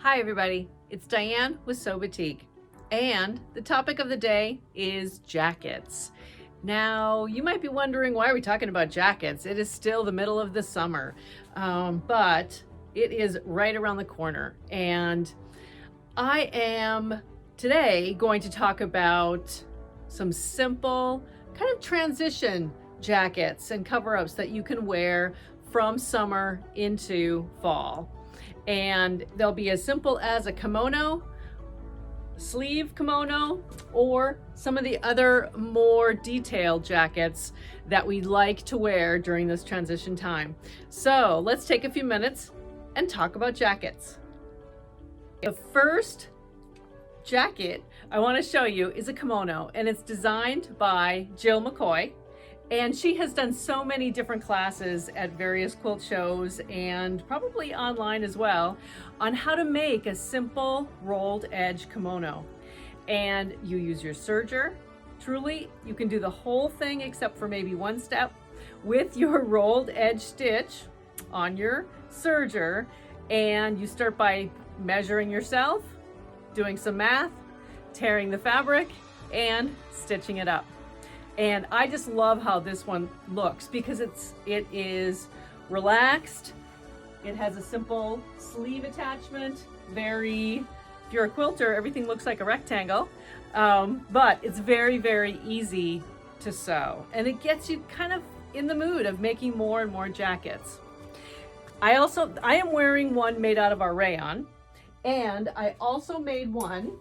Hi everybody, it's Diane with SewBatik, and the topic of the day is jackets. Now, you might be wondering, why are we talking about jackets? It is still the middle of the summer, but it is right around the corner, and I am today going to talk about some simple kind of transition jackets and cover-ups that you can wear from summer into fall. And they'll be as simple as a kimono, sleeve kimono, or some of the other more detailed jackets that we like to wear during this transition time. So let's take a few minutes and talk about jackets. The first jacket I want to show you is a kimono, and it's designed by McCoy. And she has done so many different classes at various quilt shows and probably online as well on how to make a simple rolled edge kimono. And you use your serger. Truly, you can do the whole thing except for maybe one step with your rolled edge stitch on your serger. And you start by measuring yourself, doing some math, tearing the fabric, and stitching it up. And I just love how this one looks because it is relaxed. It has a simple sleeve attachment. If you're a quilter, everything looks like a rectangle, but it's very, very easy to sew. And it gets you kind of in the mood of making more and more jackets. I am wearing one made out of our rayon, and I also made one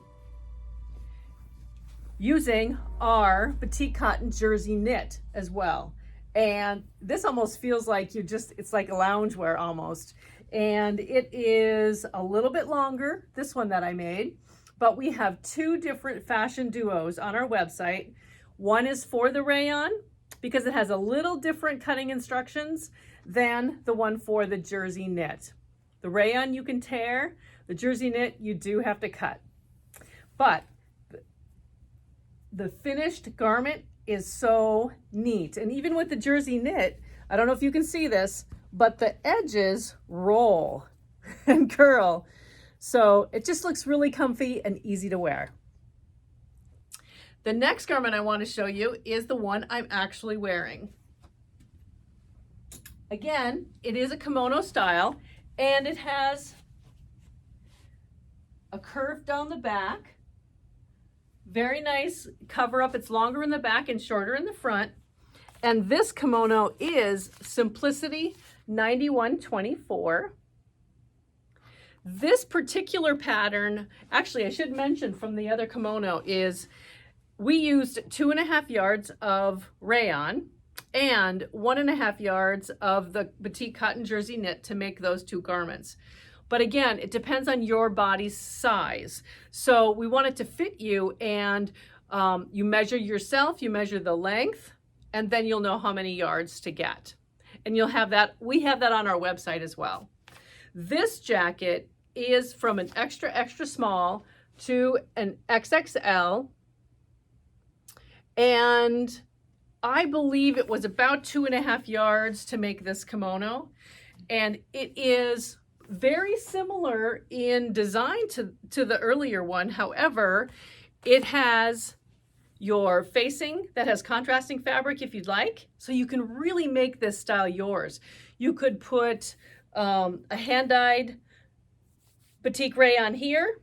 using our batik cotton jersey knit as well. And this almost feels like it's like a loungewear almost. And it is a little bit longer, this one that I made, but we have two different fashion duos on our website. One is for the rayon because it has a little different cutting instructions than the one for the jersey knit. The rayon you can tear, the jersey knit you do have to cut. But the finished garment is so neat. And even with the jersey knit, I don't know if you can see this, but the edges roll and curl. So it just looks really comfy and easy to wear. The next garment I want to show you is the one I'm actually wearing. Again, it is a kimono style, and it has a curve down the back. Very nice cover up. It's longer in the back and shorter in the front. And this kimono is Simplicity 9124. This particular pattern, actually I should mention from the other kimono, is we used 2.5 yards of rayon and 1.5 yards of the batik cotton jersey knit to make those two garments. But again, it depends on your body's size. So we want it to fit you, and you measure yourself, you measure the length, and then you'll know how many yards to get. And you'll have that, we have that on our website as well. This jacket is from an extra, extra small to an XXL. And I believe it was about 2.5 yards to make this kimono. And it is very similar in design to the earlier one. However, it has your facing that has contrasting fabric if you'd like. So you can really make this style yours. You could put a hand-dyed batik rayon here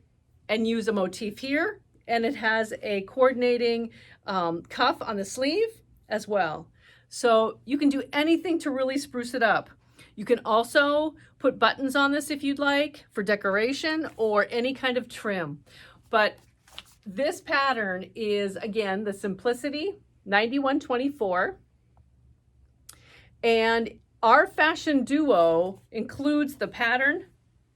and use a motif here. And it has a coordinating cuff on the sleeve as well. So you can do anything to really spruce it up. You can also put buttons on this if you'd like for decoration or any kind of trim. But this pattern is, again, the Simplicity 9124. And our fashion duo includes the pattern,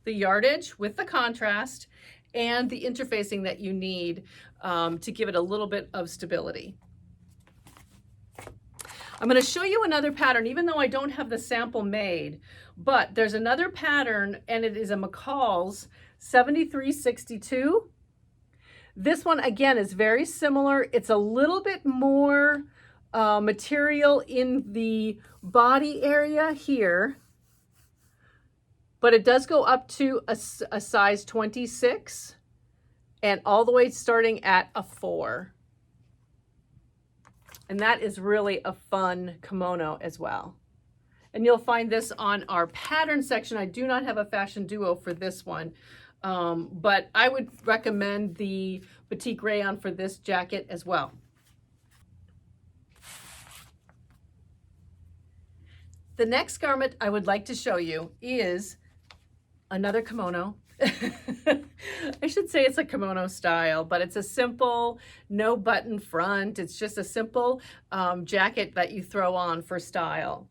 the yardage with the contrast, and the interfacing that you need to give it a little bit of stability. I'm going to show you another pattern, even though I don't have the sample made, but there's another pattern, and it is a McCall's 7362. This one, again, is very similar. It's a little bit more material in the body area here, but it does go up to a size 26 and all the way starting at a 4. And that is really a fun kimono as well. And you'll find this on our pattern section. I do not have a fashion duo for this one, but I would recommend the batik rayon for this jacket as well. The next garment I would like to show you is another kimono. I should say it's a kimono style, but it's a simple, no button front. It's just a simple jacket that you throw on for style.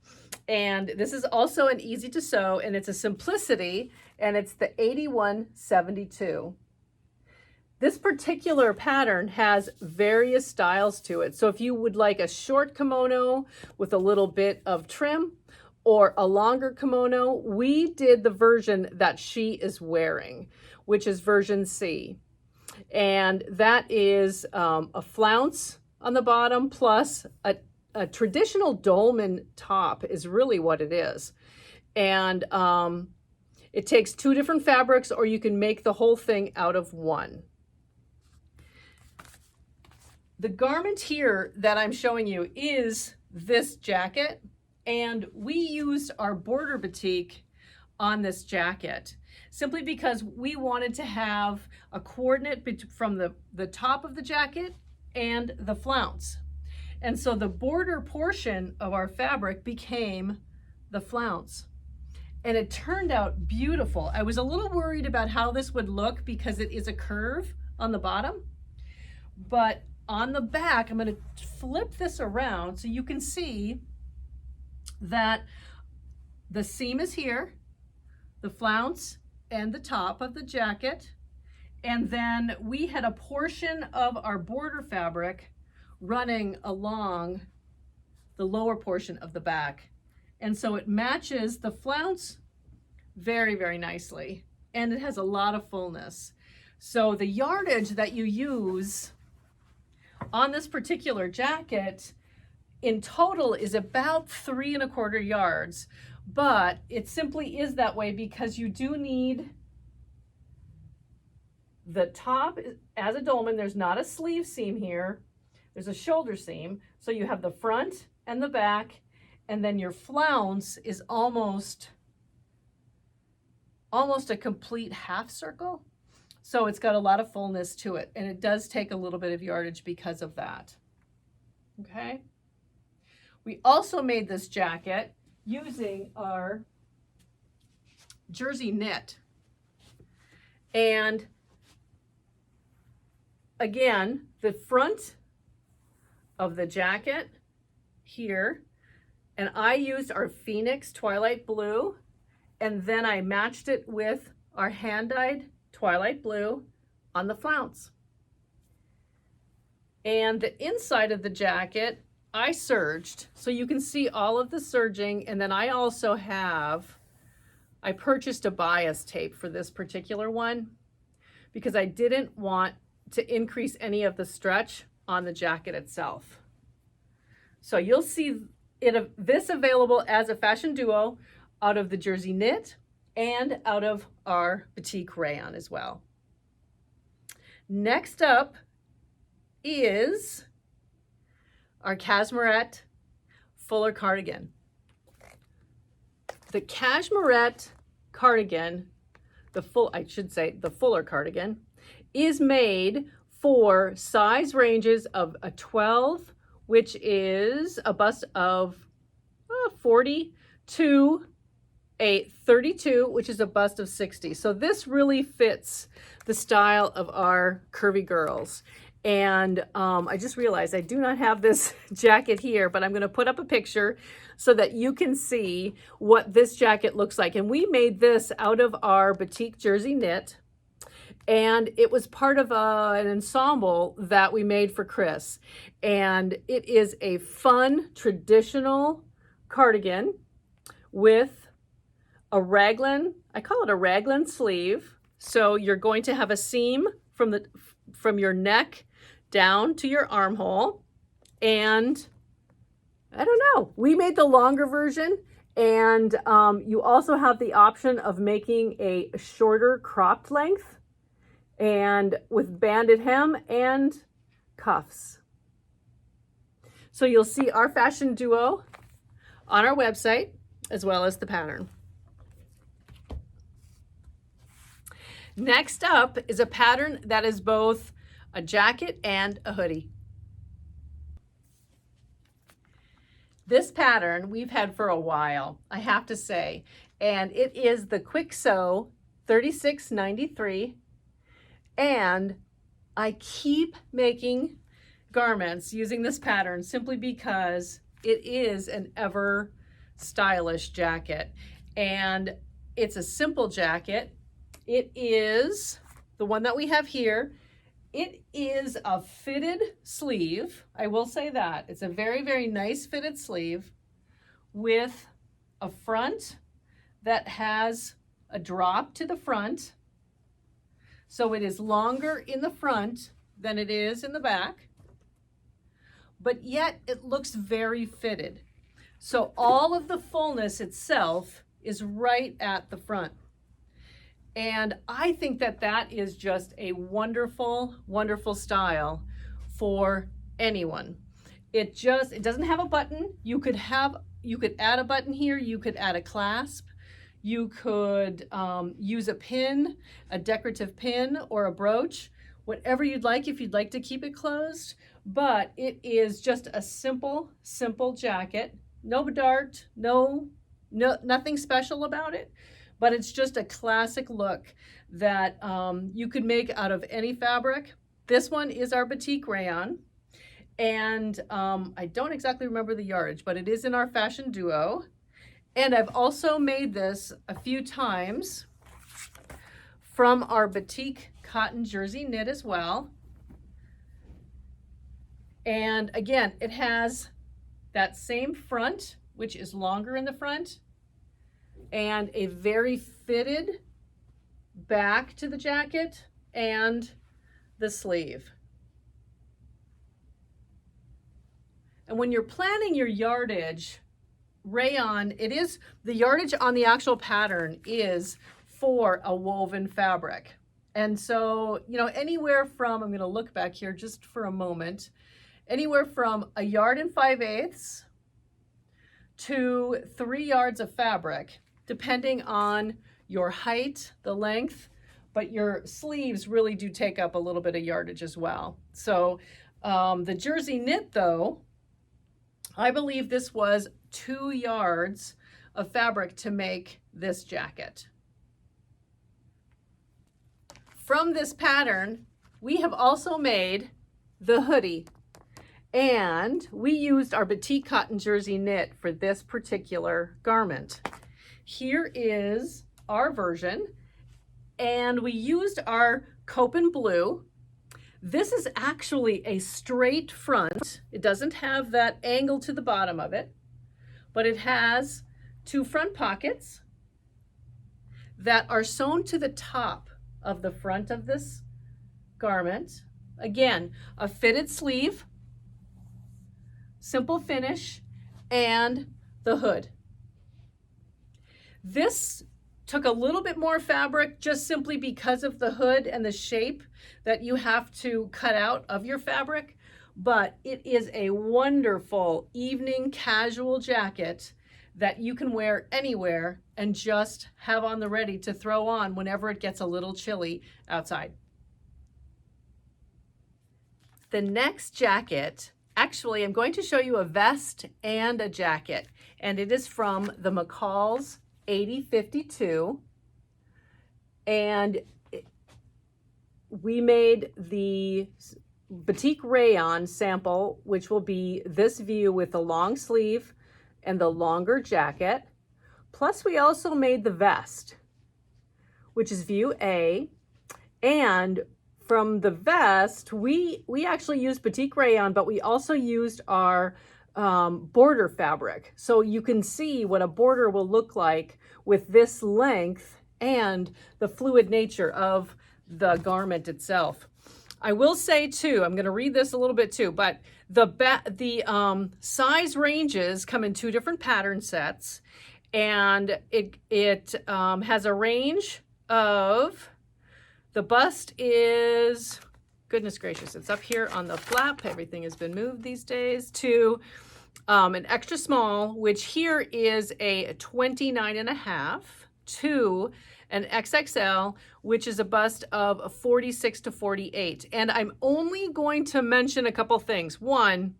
And this is also an easy to sew, and it's a simplicity, and it's the 8172. This particular pattern has various styles to it. So if you would like a short kimono with a little bit of trim or a longer kimono, we did the version that she is wearing, which is version C. And that is a flounce on the bottom plus a traditional dolman top is really what it is. And it takes 2 different fabrics, or you can make the whole thing out of one. The garment here that I'm showing you is this jacket, and we used our border batik on this jacket simply because we wanted to have a coordinate from the top of the jacket and the flounce. And so the border portion of our fabric became the flounce. And it turned out beautiful. I was a little worried about how this would look because it is a curve on the bottom. But on the back, I'm going to flip this around so you can see that the seam is here, the flounce and the top of the jacket. And then we had a portion of our border fabric running along the lower portion of the back. And so it matches the flounce very, very nicely. And it has a lot of fullness. So the yardage that you use on this particular jacket in total is about 3¼ yards, but it simply is that way because you do need the top as a dolman. There's not a sleeve seam here. There's a shoulder seam. So you have the front and the back, and then your flounce is almost a complete half circle. So it's got a lot of fullness to it, and it does take a little bit of yardage because of that. Okay. We also made this jacket using our jersey knit. And again, the front of the jacket here, and I used our Phoenix Twilight Blue, and then I matched it with our hand-dyed Twilight Blue on the flounce. And the inside of the jacket, I serged, so you can see all of the serging. And then I also I purchased a bias tape for this particular one because I didn't want to increase any of the stretch on the jacket itself. So you'll see this available as a fashion duo out of the jersey knit and out of our batik rayon as well. Next up is our Cashmerette fuller cardigan. The Cashmerette cardigan, the fuller cardigan, is made for size ranges of a 12, which is a bust of 40, to a 32, which is a bust of 60. So this really fits the style of our curvy girls. And I just realized I do not have this jacket here, but I'm going to put up a picture so that you can see what this jacket looks like. And we made this out of our batik jersey knit. And it was part of an ensemble that we made for Chris. And it is a fun, traditional cardigan with a raglan. I call it a raglan sleeve. So you're going to have a seam from your neck down to your armhole. And I don't know, we made the longer version, And you also have the option of making a shorter cropped length and with banded hem and cuffs. So you'll see our fashion duo on our website as well as the pattern. Next up is a pattern that is both a jacket and a hoodie. This pattern we've had for a while, I have to say, and it is the Quick Sew 3693. And I keep making garments using this pattern simply because it is an ever stylish jacket. And it's a simple jacket. It is the one that we have here. It is a fitted sleeve. I will say that. It's a very, very nice fitted sleeve with a front that has a drop to the front. So it is longer in the front than it is in the back, but yet it looks very fitted. So all of the fullness itself is right at the front. And I think that that is just a wonderful, wonderful style for anyone. It doesn't have a button. You could add a button here. You could add a clasp. You could use a pin, a decorative pin or a brooch, whatever you'd like if you'd like to keep it closed. But it is just a simple, simple jacket. No dart, nothing special about it. But it's just a classic look that you could make out of any fabric. This one is our batik rayon. And I don't exactly remember the yardage, but it is in our fashion duo. And I've also made this a few times from our batik cotton jersey knit as well. And again, it has that same front, which is longer in the front, and a very fitted back to the jacket and the sleeve. And when you're planning your yardage, rayon, the yardage on the actual pattern is for a woven fabric. And so, anywhere from, I'm going to look back here just for a moment, anywhere from 1 5/8 yards to 3 yards of fabric, depending on your height, the length, but your sleeves really do take up a little bit of yardage as well. So the jersey knit though, I believe this was 2 yards of fabric to make this jacket. From this pattern, we have also made the hoodie, and we used our batik cotton jersey knit for this particular garment. Here is our version, and we used our Copen blue. This is actually a straight front. It doesn't have that angle to the bottom of it, but it has 2 front pockets that are sewn to the top of the front of this garment. Again, a fitted sleeve, simple finish, and the hood. This took a little bit more fabric just simply because of the hood and the shape that you have to cut out of your fabric, but it is a wonderful evening casual jacket that you can wear anywhere and just have on the ready to throw on whenever it gets a little chilly outside. The next jacket, actually, I'm going to show you a vest and a jacket, and it is from the McCall's 8052, and we made the batik rayon sample, which will be this view with the long sleeve and the longer jacket. Plus we also made the vest, which is view A, and from the vest we actually used batik rayon, but we also used our border fabric. So you can see what a border will look like with this length and the fluid nature of the garment itself. I will say too, I'm going to read this a little bit too, but the size ranges come in 2 different pattern sets, And it has a range of, the bust is, goodness gracious, it's up here on the flap. Everything has been moved these days, to an extra small, which here is a 29.5, to an XXL, which is a bust of 46 to 48. And I'm only going to mention a couple things. One,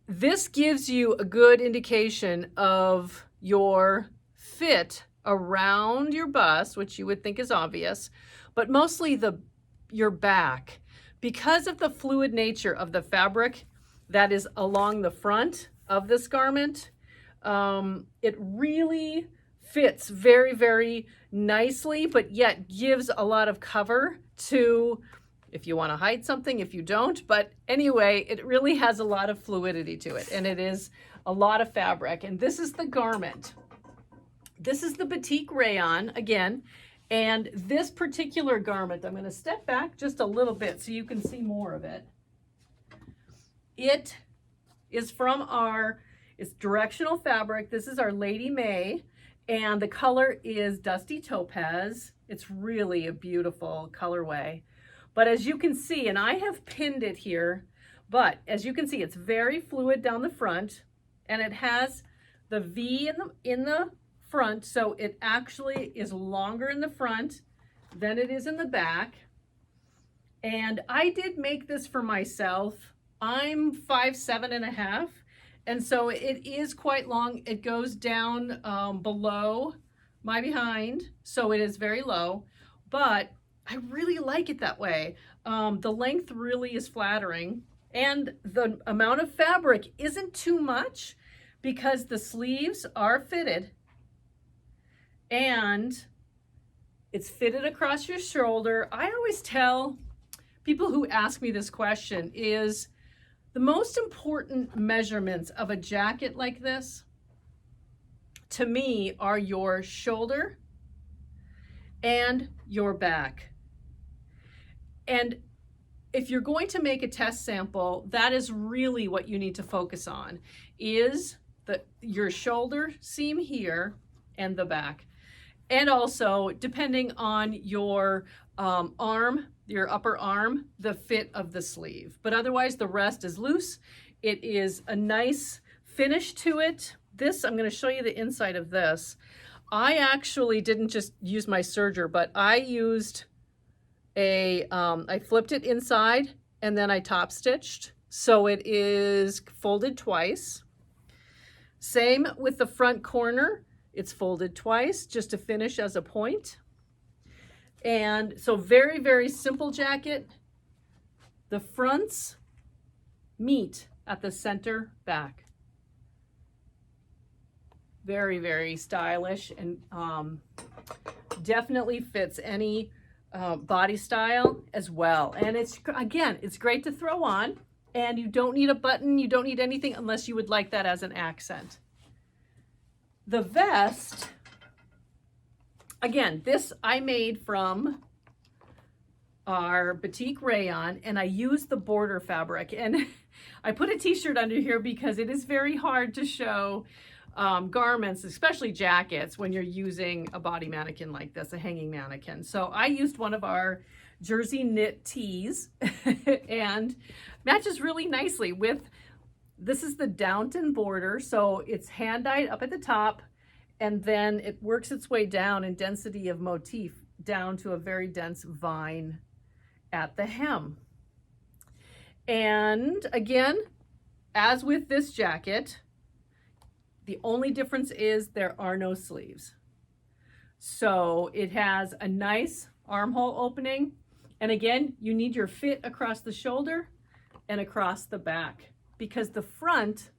this gives you a good indication of your fit around your bust, which you would think is obvious, but mostly your back. Because of the fluid nature of the fabric that is along the front of this garment, it really fits very, very nicely, but yet gives a lot of cover to, if you want to hide something, if you don't. But anyway, it really has a lot of fluidity to it, and it is a lot of fabric. And this is the garment. This is the batik rayon again. And this particular garment, I'm going to step back just a little bit so you can see more of it. It is from it's directional fabric. This is our Lady May, and the color is Dusty Topaz. It's really a beautiful colorway. But as you can see, and I have pinned it here, but as you can see, it's very fluid down the front, and it has the V in the front, so it actually is longer in the front than it is in the back. And I did make this for myself. I'm 5'7.5", and so it is quite long. It goes down below my behind, so it is very low, but I really like it that way. The length really is flattering, and the amount of fabric isn't too much because the sleeves are fitted, and it's fitted across your shoulder. I always tell people who ask me this question is the most important measurements of a jacket like this, to me, are your shoulder and your back. And if you're going to make a test sample, that is really what you need to focus on, is your shoulder seam here and the back. And also, depending on your arm, your upper arm, the fit of the sleeve. But otherwise, the rest is loose. It is a nice finish to it. This, I'm going to show you the inside of this. I actually didn't just use my serger, but I used I flipped it inside and then I top stitched. So it is folded twice. Same with the front corner. It's folded twice just to finish as a point. And so very, very simple jacket. The fronts meet at the center back. Very, very stylish, and definitely fits any body style as well. And it's, again, it's great to throw on, and you don't need a button, you don't need anything unless you would like that as an accent. The vest, again, this I made from our batik rayon, and I used the border fabric, and I put a t-shirt under here because it is very hard to show garments, especially jackets, when you're using a body mannequin like this, a hanging mannequin. So I used one of our jersey knit tees and matches really nicely with, this is the Downton border. So it's hand dyed up at the top, and then it works its way down in density of motif down to a very dense vine at the hem. And again, as with this jacket, the only difference is there are no sleeves. So it has a nice armhole opening. And again, you need your fit across the shoulder and across the back, because the front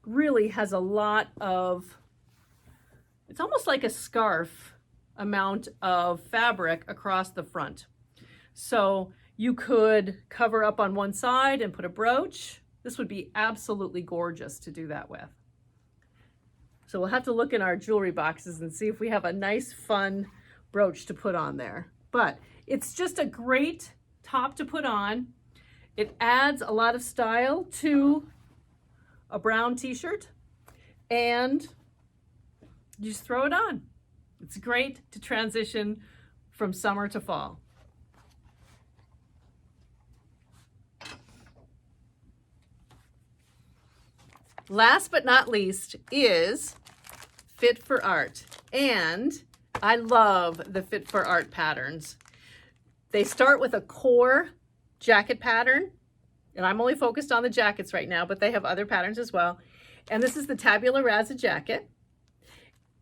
really has a lot of, it's almost like a scarf amount of fabric across the front. So you could cover up on one side and put a brooch. This would be absolutely gorgeous to do that with. So we'll have to look in our jewelry boxes and see if we have a nice, fun brooch to put on there. But it's just a great top to put on. It adds a lot of style to a brown t-shirt, and you just throw it on. It's great to transition from summer to fall. Last but not least is Fit for Art. And I love the Fit for Art patterns. They start with a core jacket pattern, and I'm only focused on the jackets right now, but they have other patterns as well. And this is the Tabula Rasa jacket.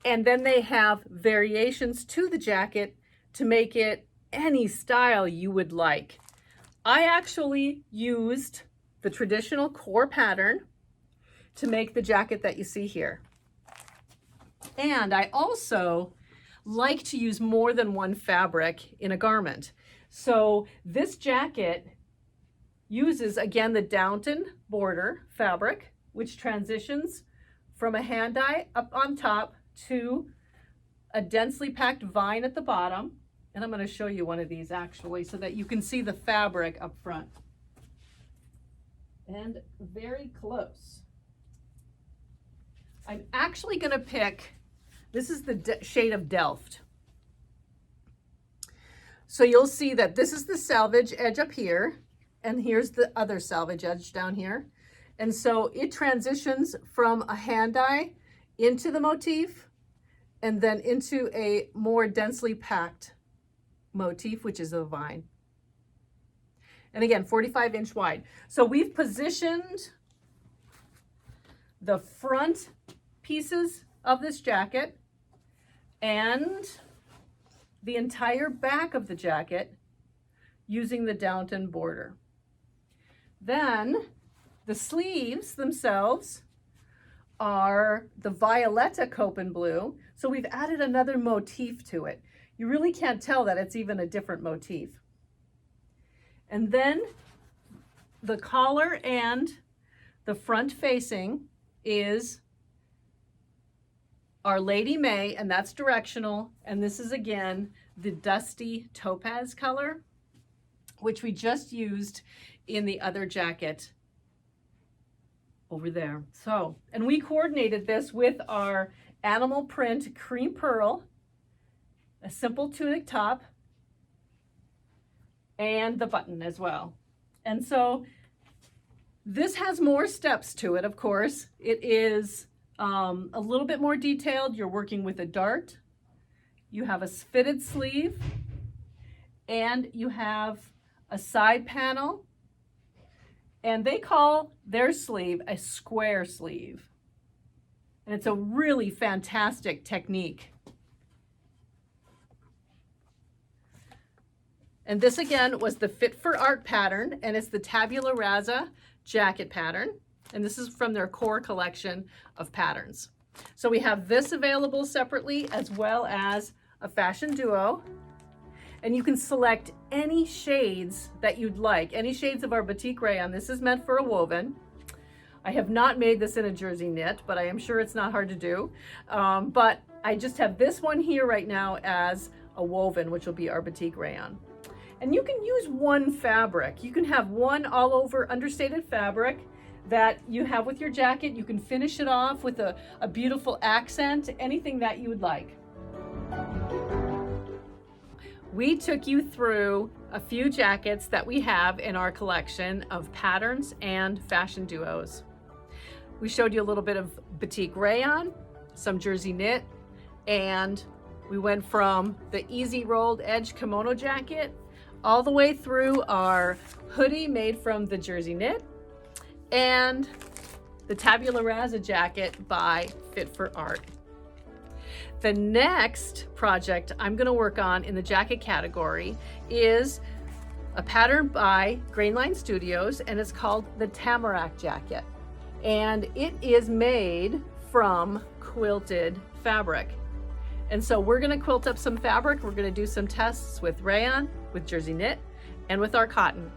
And then they have variations to the jacket to make it any style you would like. I actually used the traditional core pattern to make the jacket that you see here. And I also like to use more than one fabric in a garment. So this jacket uses, again, the Downton border fabric, which transitions from a hand-dye up on top to a densely packed vine at the bottom. And I'm going to show you one of these actually so that you can see the fabric up front. And very close. I'm actually going to pick, this is the shade of Delft. So you'll see that this is the selvage edge up here, and here's the other selvage edge down here. And so it transitions from a hand dye into the motif and then into a more densely packed motif, which is a vine. And again, 45-inch wide. So we've positioned the front pieces of this jacket and the entire back of the jacket using the Downton border. Then the sleeves themselves are the Violetta Copen blue. So we've added another motif to it. You really can't tell that it's even a different motif. And then the collar and the front facing is Our Lady May, and that's directional. And this is, again, the dusty topaz color, which we just used in the other jacket over there. So, and we coordinated this with our animal print cream pearl, a simple tunic top, and the button as well. And so this has more steps to it, of course. It is a little bit more detailed. You're working with a dart. You have a fitted sleeve, and you have a side panel, and they call their sleeve a square sleeve. And it's a really fantastic technique. And this, again, was the Fit for Art pattern, and it's the Tabula Rasa jacket pattern. And this is from their core collection of patterns. So we have this available separately, as well as a fashion duo. And you can select any shades that you'd like, any shades of our batik rayon. This is meant for a woven. I have not made this in a jersey knit, but I am sure it's not hard to do. But I just have this one here right now as a woven, which will be our batik rayon. And you can use one fabric. You can have one all over understated fabric that you have with your jacket. You can finish it off with a beautiful accent, anything that you would like. We took you through a few jackets that we have in our collection of patterns and fashion duos. We showed you a little bit of batik rayon, some jersey knit, and we went from the easy rolled edge kimono jacket all the way through our hoodie made from the jersey knit and the Tabula Rasa jacket by Fit for Art. The next project I'm going to work on in the jacket category is a pattern by Grainline Studios, and it's called the Tamarack jacket. And it is made from quilted fabric. And so we're going to quilt up some fabric. We're going to do some tests with rayon, with jersey knit, and with our cotton,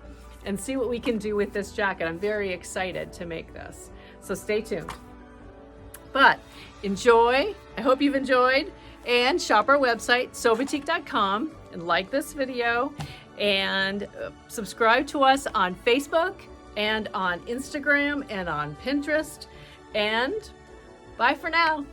and see what we can do with this jacket. I'm very excited to make this. So stay tuned. But enjoy. I hope you've enjoyed, and shop our website, SewBatik.com, and like this video, and subscribe to us on Facebook and on Instagram and on Pinterest. And bye for now.